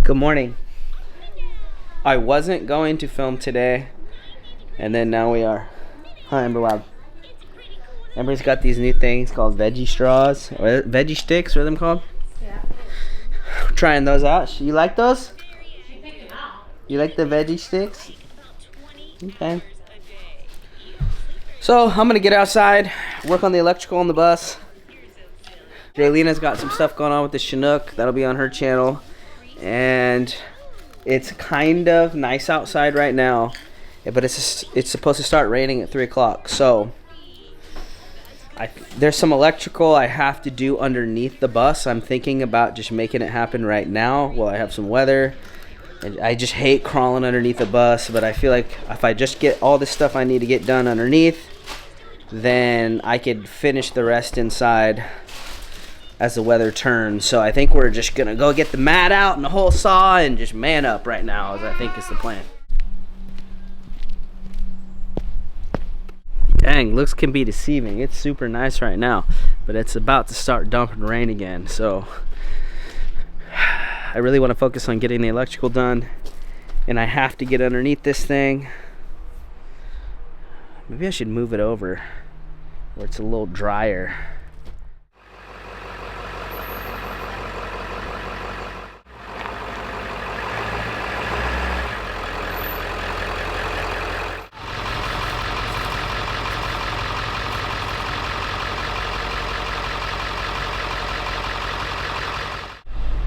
Good morning. I wasn't going to film today, and then now we are. Hi, Amber Wild. Amber's got these new things called veggie straws, or veggie sticks, what are them called? Yeah. We're trying those out. You like those? You like the veggie sticks? Okay. So, I'm gonna get outside, work on the electrical on the bus. Jayleena's got some stuff going on with the Chinook. That'll be on her channel. And it's kind of nice outside right now, but it's supposed to start raining at 3 o'clock. So there's some electrical I have to do underneath the bus. I'm thinking about just making it happen right now while I have some weather. And I just hate crawling underneath the bus, but I feel like if I just get all the stuff I need to get done underneath, then I could finish the rest inside as the weather turns. So I think we're just gonna go get the mat out and the whole saw and just man up right now, as I think is the plan. Dang, looks can be deceiving. It's super nice right now, but it's about to start dumping rain again. So I really want to focus on getting the electrical done, and I have to get underneath this thing. Maybe I should move it over where it's a little drier.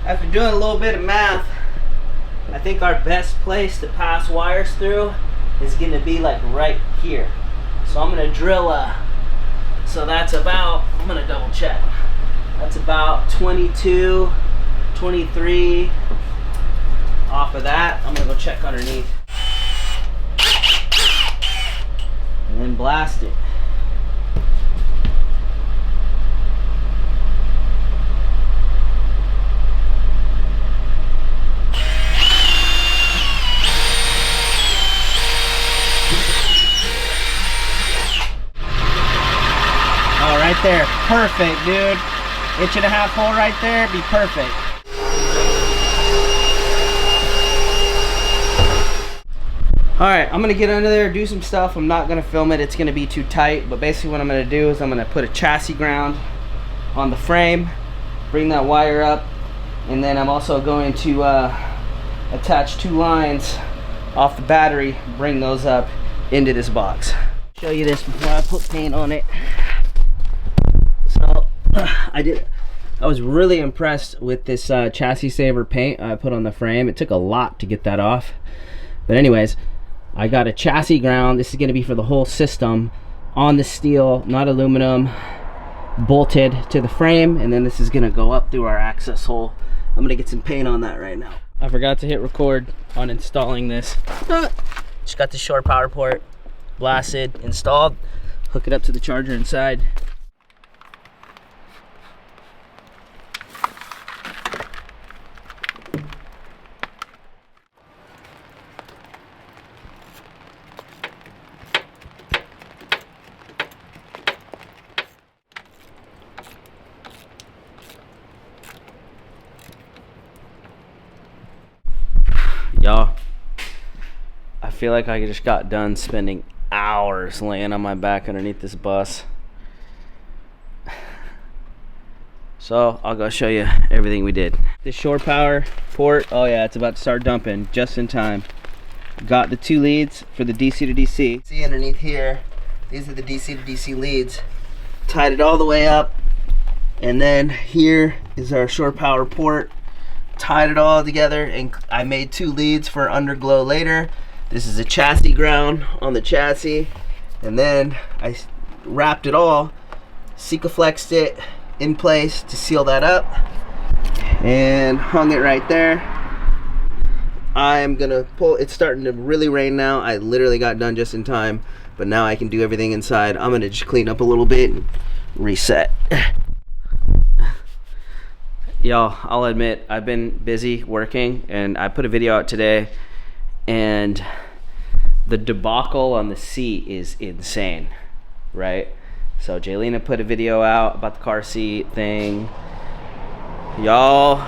After doing a little bit of math, I think our best place to pass wires through is going to be like right here. So I'm going to drill so that's about, I'm going to double check. That's about 22, 23. Off of that, I'm going to go check underneath. And then blast it. Right there, perfect, dude. 1.5 hole right there, be perfect. All right, I'm gonna get under there, do some stuff. I'm not gonna film it, it's gonna be too tight, but basically what I'm gonna do is I'm gonna put a chassis ground on the frame, bring that wire up, and then I'm also going to attach 2 lines off the battery, bring those up into this box. Show you this before I put paint on it. So I was really impressed with this chassis saver paint I put on the frame. It took a lot to get that off, but anyways, I got a chassis ground. This is going to be for the whole system on the steel, not aluminum, bolted to the frame, and then this is going to go up through our access hole. I'm going to get some paint on that right now. I forgot to hit record on installing this. Just got the shore power port blasted, installed, hook it up to the charger inside. Y'all, I feel like I just got done spending hours laying on my back underneath this bus. So I'll go show you everything we did. The shore power port, oh yeah, it's about to start dumping just in time. Got the 2 leads for the DC to DC. See underneath here, these are the DC to DC leads. Tied it all the way up, and then here is our shore power port. Tied it all together, and I made 2 leads for underglow later. This is a chassis ground on the chassis, and then I wrapped it all, Sikaflexed it in place to seal that up, and hung it right there. I'm gonna pull, it's starting to really rain now. I literally got done just in time, but now I can do everything inside. I'm gonna just clean up a little bit and reset. Y'all, I'll admit, I've been busy working, and I put a video out today, and the debacle on the seat is insane, right? So Jaylena put a video out about the car seat thing. Y'all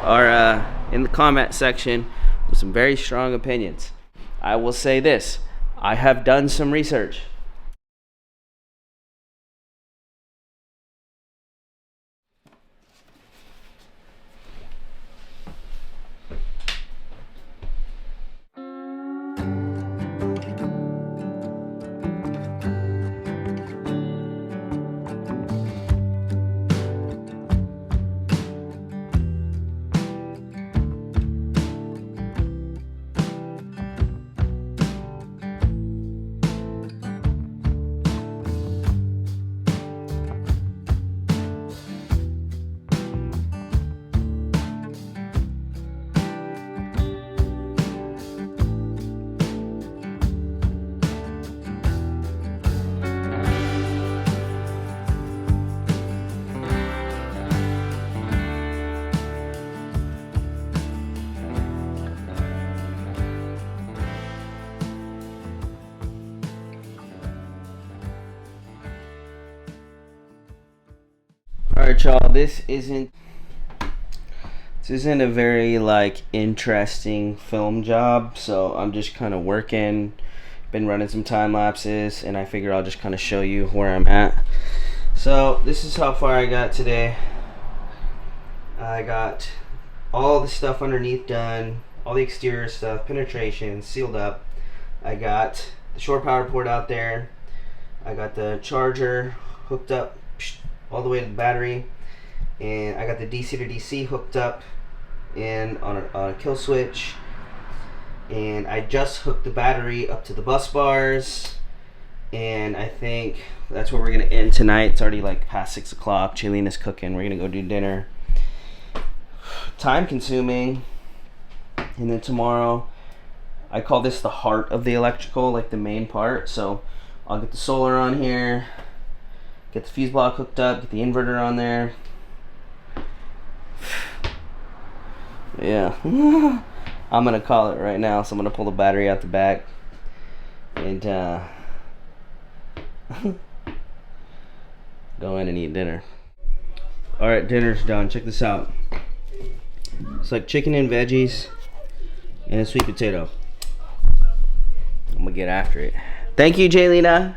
are in the comment section with some very strong opinions. I will say this, I have done some research. Alright y'all, this isn't a very like interesting film job, so I'm just kind of working, been running some time lapses, and I figure I'll just kind of show you where I'm at. So this is how far I got today. I got all the stuff underneath done, all the exterior stuff, penetration, sealed up. I got the shore power port out there. I got the charger hooked up all the way to the battery, and I got the DC to DC hooked up and on a kill switch, and I just hooked the battery up to the bus bars, and I think that's where we're gonna end tonight. It's already like past 6 o'clock. Jayleena's cooking. We're gonna go do dinner. Time consuming. And then tomorrow, I call this the heart of the electrical, like the main part. So I'll get the solar on here, get the fuse block hooked up, get the inverter on there. Yeah. I'm gonna call it right now, so I'm gonna pull the battery out the back and go in and eat dinner. Alright, dinner's done. Check this out. It's like chicken and veggies and a sweet potato. I'm gonna get after it. Thank you, Jaylina.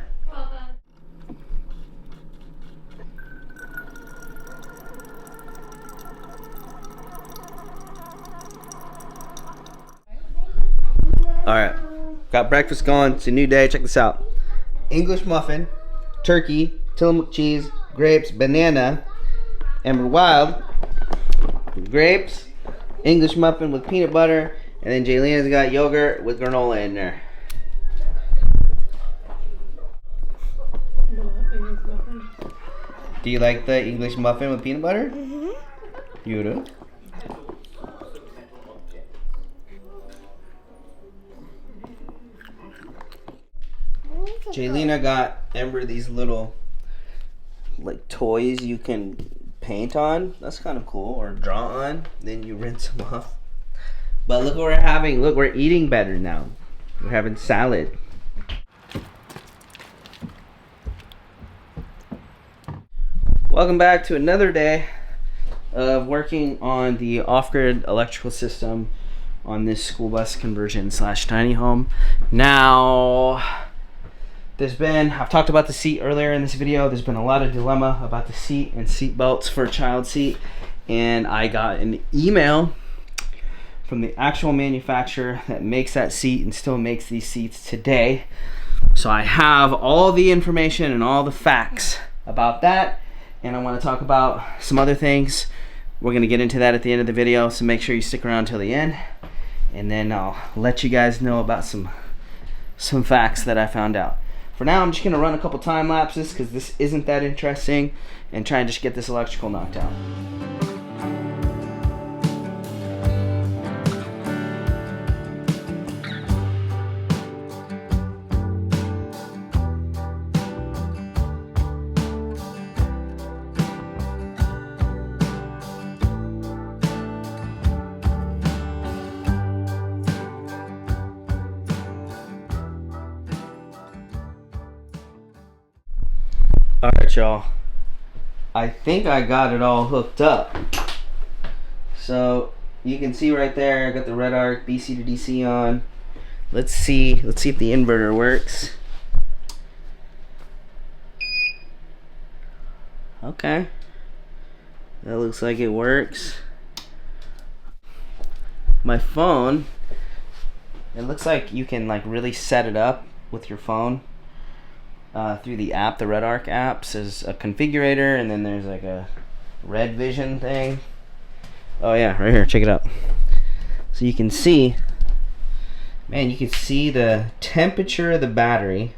Alright, got breakfast going. It's a new day. Check this out. English muffin, turkey, Tillamook cheese, grapes, banana, Amber Wild, grapes, English muffin with peanut butter, and then Jayleena's got yogurt with granola in there. Do you like the English muffin with peanut butter? Mm-hmm. You do? Jaylina got Ember these little like toys you can paint on. That's kind of cool, or draw on. Then you rinse them off. But look what we're having. Look, we're eating better now. We're having salad. Welcome back to another day of working on the off-grid electrical system on this school bus conversion / tiny home. Now, I've talked about the seat earlier in this video. There's been a lot of dilemma about the seat and seat belts for a child seat, and I got an email from the actual manufacturer that makes that seat and still makes these seats today. So I have all the information and all the facts about that, and I want to talk about some other things. We're going to get into that at the end of the video, so make sure you stick around till the end, and then I'll let you guys know about some facts that I found out. For now, I'm just going to run a couple time lapses because this isn't that interesting, and try and just get this electrical knocked out. Alright y'all, I think I got it all hooked up. So you can see right there, I got the red arc BC to DC on. Let's see if the inverter works. Okay, that looks like it works. My phone, it looks like you can like really set it up with your phone through the app. The Red Arc app says a configurator, and then there's like a red vision thing. Oh yeah, right here, check it out. So you can see, man, you can see the temperature of the battery,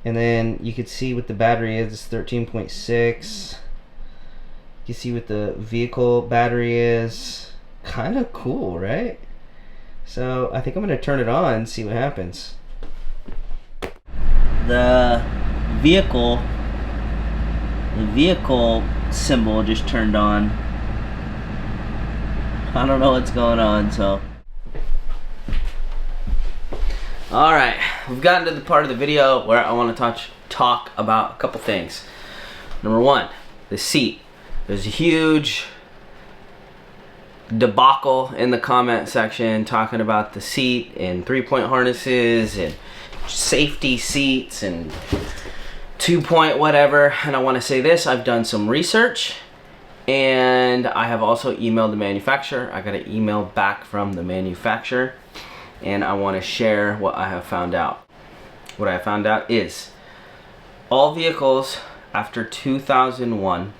and then you can see what the battery is. It's 13.6. You can see what the vehicle battery is. Kind of cool, right? So I think I'm gonna turn it on and see what happens. The vehicle symbol just turned on. I don't know what's going on, so. All right, we've gotten to the part of the video where I want to talk about a couple things. Number one, the seat. There's a huge debacle in the comment section talking about the seat and 3-point harnesses and safety seats and 2-point whatever. And I want to say this, I've done some research and I have also emailed the manufacturer. I got an email back from the manufacturer and I want to share what I have found out. What I found out is all vehicles after 2001,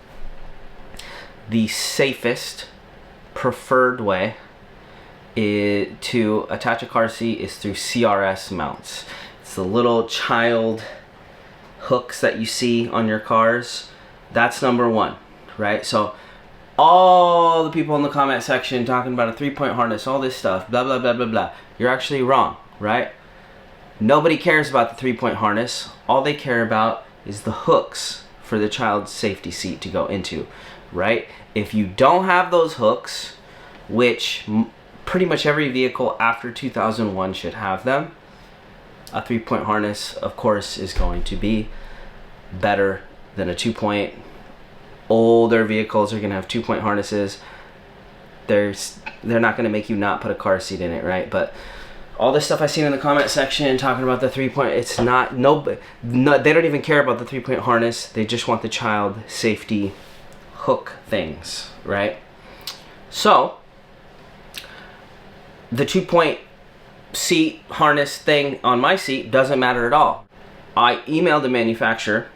the safest preferred way to attach a car seat is through CRS mounts. It's the little child hooks that you see on your cars. That's number one, right? So all the people in the comment section talking about a 3-point harness, all this stuff, blah, blah, blah, blah, blah. You're actually wrong, right? Nobody cares about the 3-point harness. All they care about is the hooks for the child's safety seat to go into, right? If you don't have those hooks, which pretty much every vehicle after 2001 should have them, a 3-point harness, of course, is going to be better than a 2-point. Older vehicles are going to have 2-point harnesses. They're not going to make you not put a car seat in it, right? But all this stuff I've seen in the comment section talking about the 3-point, it's not, no, they don't even care about the 3-point harness. They just want the child safety hook things, right? So the 2-point seat harness thing on my seat doesn't matter at all. I emailed the manufacturer,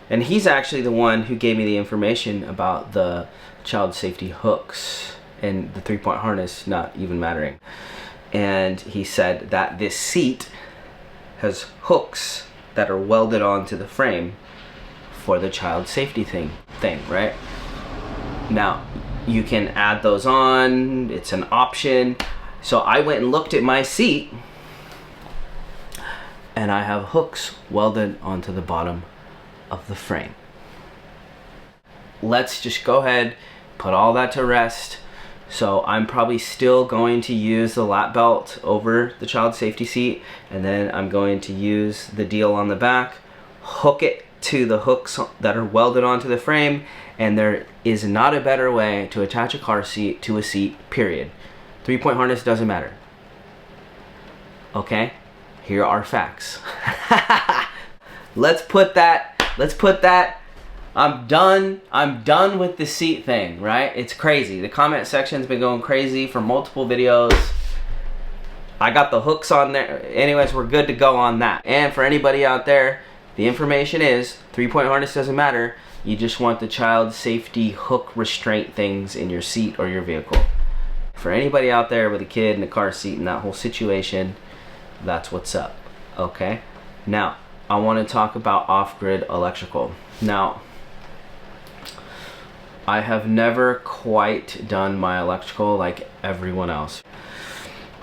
and he's actually the one who gave me the information about the child safety hooks and the 3-point harness not even mattering. And he said that this seat has hooks that are welded onto the frame for the child safety thing, right? Now, you can add those on, it's an option. So I went and looked at my seat, and I have hooks welded onto the bottom of the frame. Let's just go ahead, put all that to rest. So I'm probably still going to use the lap belt over the child safety seat, and then I'm going to use the deal on the back, hook it to the hooks that are welded onto the frame, and there is not a better way to attach a car seat to a seat, period. 3-point harness doesn't matter. Okay? Here are facts. Let's put that, I'm done with the seat thing, right? It's crazy. The comment section's been going crazy for multiple videos. I got the hooks on there. Anyways, we're good to go on that. And for anybody out there, the information is 3-point harness doesn't matter. You just want the child safety hook restraint things in your seat or your vehicle. For anybody out there with a kid in a car seat and that whole situation, that's what's up, okay? Now, I want to talk about off-grid electrical. Now, I have never quite done my electrical like everyone else.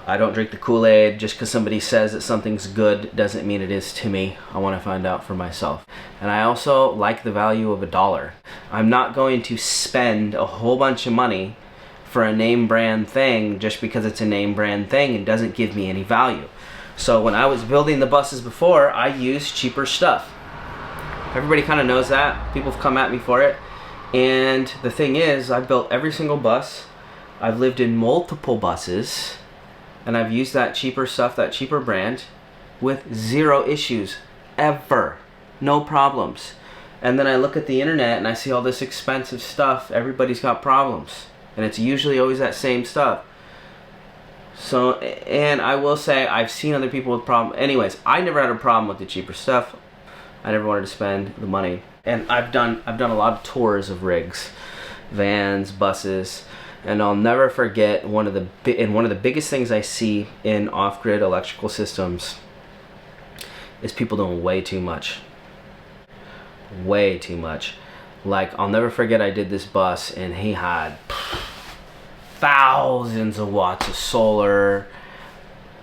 I don't drink the Kool-Aid. Just because somebody says that something's good doesn't mean it is to me. I want to find out for myself. And I also like the value of $1. I'm not going to spend a whole bunch of money for a name brand thing just because it's a name brand thing and doesn't give me any value. So when I was building the buses before, I used cheaper stuff. Everybody kind of knows that. People have come at me for it. And the thing is, I built every single bus I've lived in multiple buses, and I've used that cheaper stuff, that cheaper brand, with zero issues, ever. No problems. And then I look at the internet and I see all this expensive stuff. Everybody's got problems. And it's usually always that same stuff. So, and I will say, I've seen other people with problems. Anyways, I never had a problem with the cheaper stuff. I never wanted to spend the money. And I've done a lot of tours of rigs, vans, buses, and I'll never forget one of the biggest things I see in off-grid electrical systems is people doing way too much. Way too much. Like, I'll never forget, I did this bus and he had thousands of watts of solar,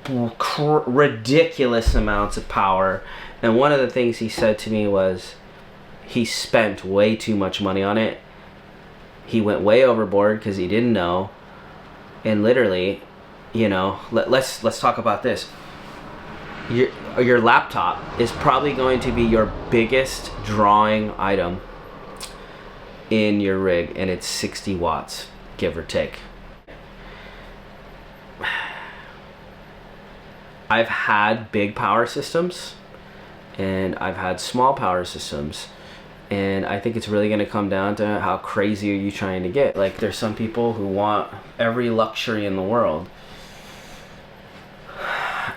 ridiculous amounts of power, and one of the things he said to me was he spent way too much money on it. He went way overboard because he didn't know. And literally, you know, let's talk about this. Your laptop is probably going to be your biggest drawing item in your rig, and it's 60 watts, give or take. I've had big power systems and I've had small power systems, and I think it's really going to come down to how crazy are you trying to get. Like, there's some people who want every luxury in the world.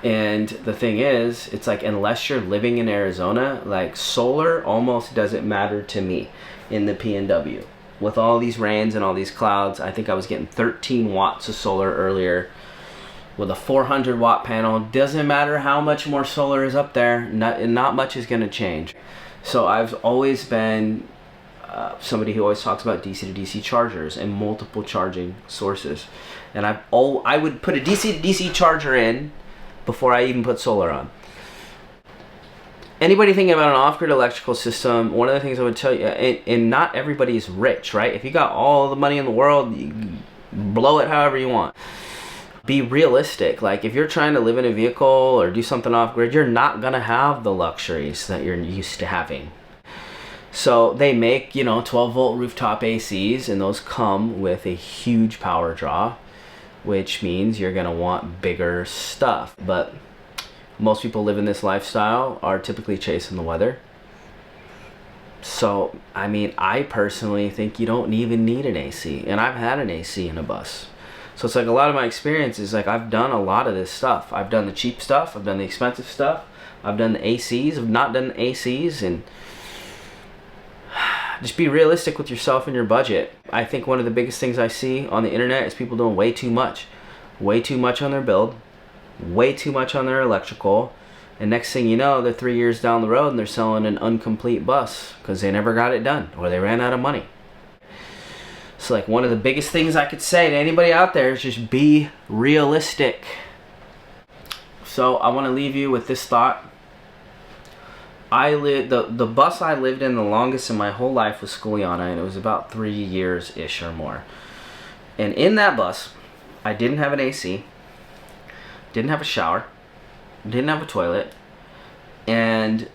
And the thing is, it's like, unless you're living in Arizona, like, solar almost doesn't matter to me in the PNW. With all these rains and all these clouds, I think I was getting 13 watts of solar earlier with a 400 watt panel. Doesn't matter how much more solar is up there, not much is going to change. So I've always been somebody who always talks about DC to DC chargers and multiple charging sources. And I would put a DC to DC charger in before I even put solar on. Anybody thinking about an off-grid electrical system, one of the things I would tell you, and not everybody is rich, right? If you got all the money in the world, you blow it however you want. Be realistic. Like, if you're trying to live in a vehicle or do something off-grid, you're not going to have the luxuries that you're used to having. So they make, you know, 12-volt rooftop ACs, and those come with a huge power draw, which means you're going to want bigger stuff. But most people live in this lifestyle are typically chasing the weather. So, I mean, I personally think you don't even need an AC. And I've had an AC in a bus. So it's like, a lot of my experience is like, I've done a lot of this stuff. I've done the cheap stuff. I've done the expensive stuff. I've done the ACs. I've not done the ACs. And just be realistic with yourself and your budget. I think one of the biggest things I see on the internet is people doing way too much. Way too much on their build. Way too much on their electrical. And next thing you know, they're 3 years down the road and they're selling an incomplete bus because they never got it done or they ran out of money. So, like, one of the biggest things I could say to anybody out there is just be realistic. So I want to leave you with this thought. The bus I lived in the longest in my whole life was Sculiana, and it was about 3 years-ish or more. And in that bus, I didn't have an AC, didn't have a shower, didn't have a toilet, and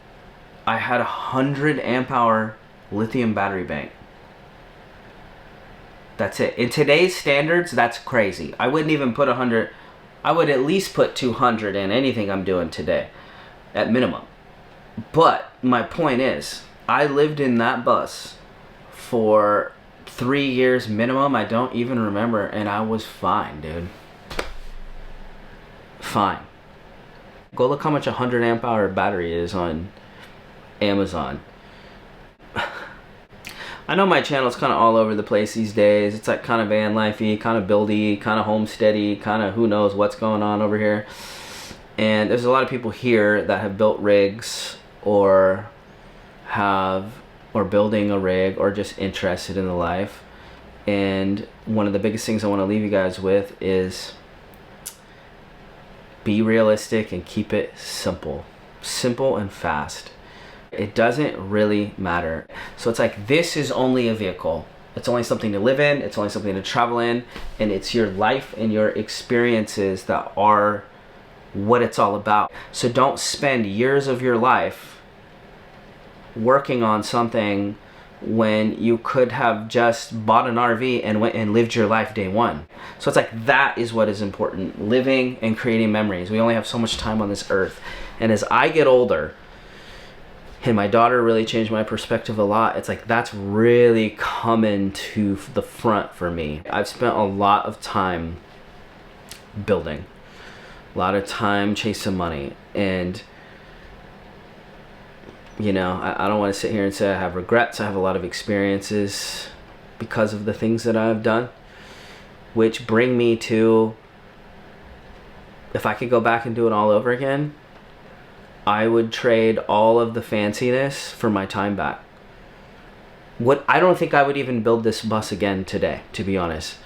I had a 100 amp hour lithium battery bank. That's it. In today's standards, that's crazy. I wouldn't even put 100. I would at least put 200 in anything I'm doing today, at minimum. But my point is, I lived in that bus for 3 years minimum. I don't even remember, and I was fine, dude. Fine. Go look how much a 100 amp hour battery is on Amazon. I know my channel's kind of all over the place these days. It's like kind of van lifey, kind of buildy, kind of homesteady, kind of who knows what's going on over here. And there's a lot of people here that have built rigs or building a rig or just interested in the life. And one of the biggest things I want to leave you guys with is be realistic and keep it simple. Simple and fast. It doesn't really matter. So it's like, this is only a vehicle. It's only something to live in. It's only something to travel in. And it's your life and your experiences that are what it's all about. So don't spend years of your life working on something when you could have just bought an RV and went and lived your life day one. So it's like, that is what is important, living and creating memories. We only have so much time on this earth. And as I get older, and my daughter really changed my perspective a lot, it's like that's really coming to the front for me. I've spent a lot of time building, a lot of time chasing money, and you know, I don't want to sit here and say I have regrets. I have a lot of experiences because of the things that I've done, which bring me to, if I could go back and do it all over again, I would trade all of the fanciness for my time back. I don't think I would even build this bus again today, to be honest.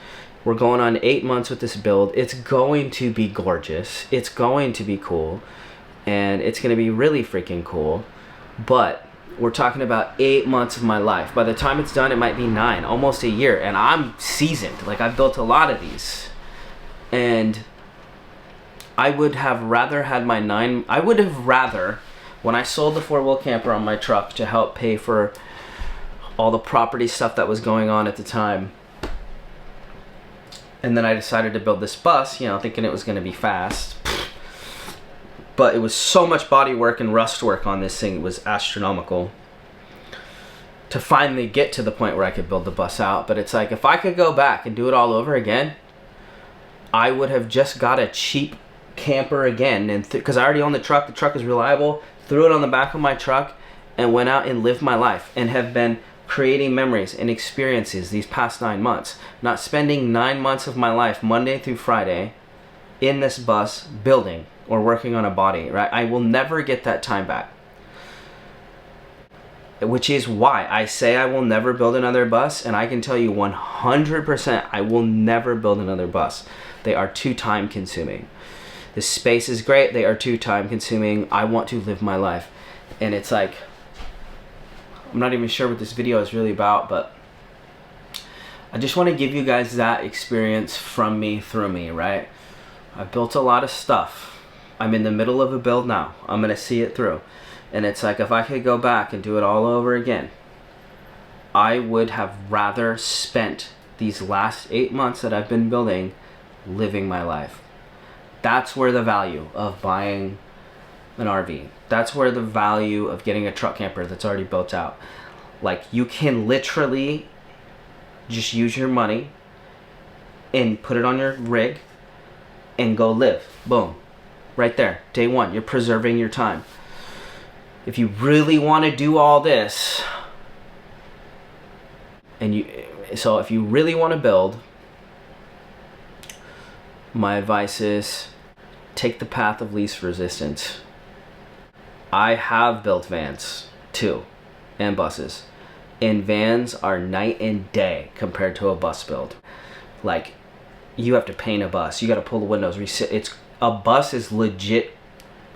We're going on 8 months with this build. It's going to be gorgeous. It's going to be cool. And it's going to be really freaking cool. But we're talking about 8 months of my life. By the time it's done, it might be 9, almost a year. And I'm seasoned. Like, I've built a lot of these. And I would have rather had my when I sold the 4-wheel camper on my truck to help pay for all the property stuff that was going on at the time, and then I decided to build this bus, you know, thinking it was going to be fast. But it was so much body work and rust work on this thing, it was astronomical to finally get to the point where I could build the bus out. But it's like, if I could go back and do it all over again, I would have just got a cheap camper again, and because I already own the truck is reliable, threw it on the back of my truck and went out and lived my life, and have been creating memories and experiences these past 9 months, not spending 9 months of my life Monday through Friday in this bus building or working on a body, right? I will never get that time back, which is why I say I will never build another bus. And I can tell you 100% I will never build another bus. They are too time consuming. The space is great, they are too time consuming. I want to live my life. And it's like, I'm not even sure what this video is really about, but I just want to give you guys that experience from me, through me, right? I've built a lot of stuff. I'm in the middle of a build now. I'm going to see it through. And it's like, if I could go back and do it all over again, I would have rather spent these last 8 months that I've been building living my life. That's where the value of buying an RV, that's where the value of getting a truck camper that's already built out. Like, you can literally just use your money and put it on your rig and go live. Boom. Right there. Day one. You're preserving your time. If you really want to do all this, so if you really want to build, my advice is take the path of least resistance. I have built vans too, and buses. And vans are night and day compared to a bus build. Like, you have to paint a bus. You got to pull the windows. A bus is legit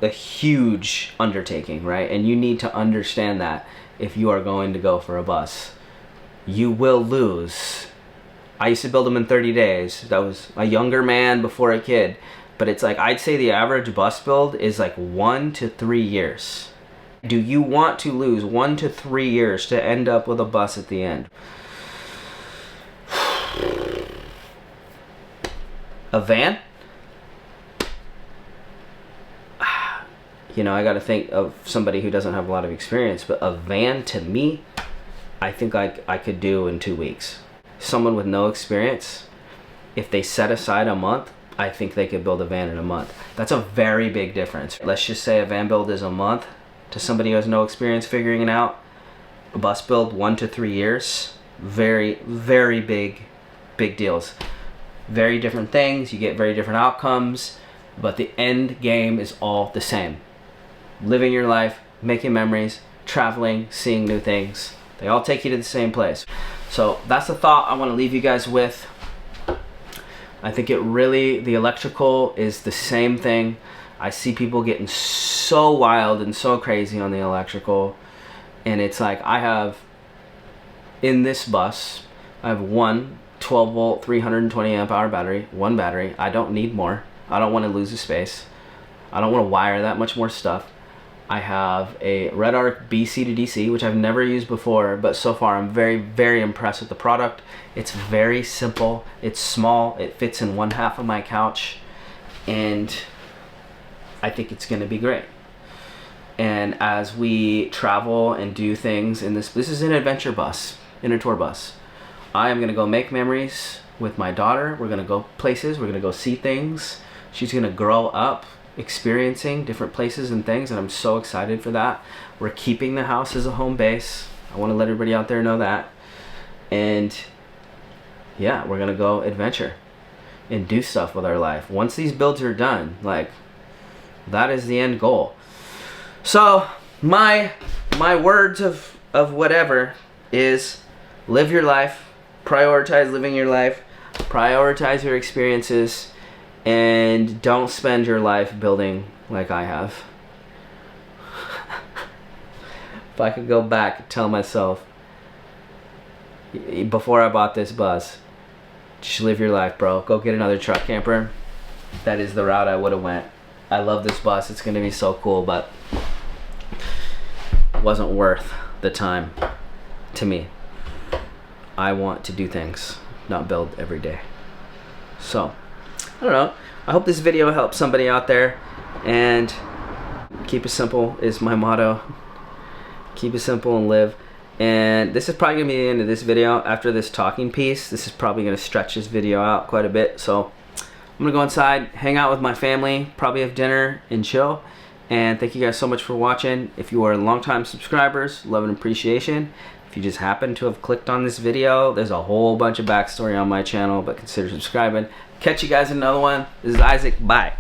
a huge undertaking, right? And you need to understand that if you are going to go for a bus. You will lose. I used to build them in 30 days. That was a younger man before a kid. But it's like, I'd say the average bus build is like 1 to 3 years. Do you want to lose 1 to 3 years to end up with a bus at the end? A van? You know, I got to think of somebody who doesn't have a lot of experience, but a van, to me, I think I could do in 2 weeks. Someone with no experience, if they set aside a month, I think they could build a van in a month. That's a very big difference. Let's just say a van build is a month to somebody who has no experience figuring it out. A bus build, 1 to 3 years. Very, very big deals. Very different things. You get very different outcomes, but the end game is all the same. Living your life, making memories, traveling, seeing new things. They all take you to the same place. So that's the thought I want to leave you guys with. I think the electrical is the same thing. I see people getting so wild and so crazy on the electrical. And it's like, I have, in this bus, I have one 12 volt, 320 amp hour battery, one battery. I don't need more. I don't want to lose the space. I don't want to wire that much more stuff. I have a Red Arc BC to DC, which I've never used before, but so far I'm very, very impressed with the product. It's very simple, it's small, it fits in one half of my couch, and I think it's gonna be great. And as we travel and do things in this is an adventure bus, inner tour bus. I am gonna go make memories with my daughter. We're gonna go places, we're gonna go see things. She's gonna grow up experiencing different places and things, and I'm so excited for that. We're keeping the house as a home base. I want to let everybody out there know that. And yeah, we're gonna go adventure and do stuff with our life. Once these builds are done, like, that is the end goal. So my words of whatever is live your life, prioritize living your life, prioritize your experiences, and don't spend your life building like I have. If I could go back and tell myself before I bought this bus, just live your life, bro. Go get another truck camper. That is the route I would have went. I love this bus. It's gonna be so cool, but it wasn't worth the time to me. I want to do things, not build every day. So I don't know. I hope this video helps somebody out there, and keep it simple is my motto. Keep it simple and live. And this is probably gonna be the end of this video. After this talking piece, this is probably gonna stretch this video out quite a bit. So I'm gonna go inside, hang out with my family, probably have dinner and chill. And thank you guys so much for watching. If you are longtime subscribers, love and appreciation. If you just happen to have clicked on this video, there's a whole bunch of backstory on my channel, but consider subscribing. Catch you guys in another one. This is Isaac. Bye.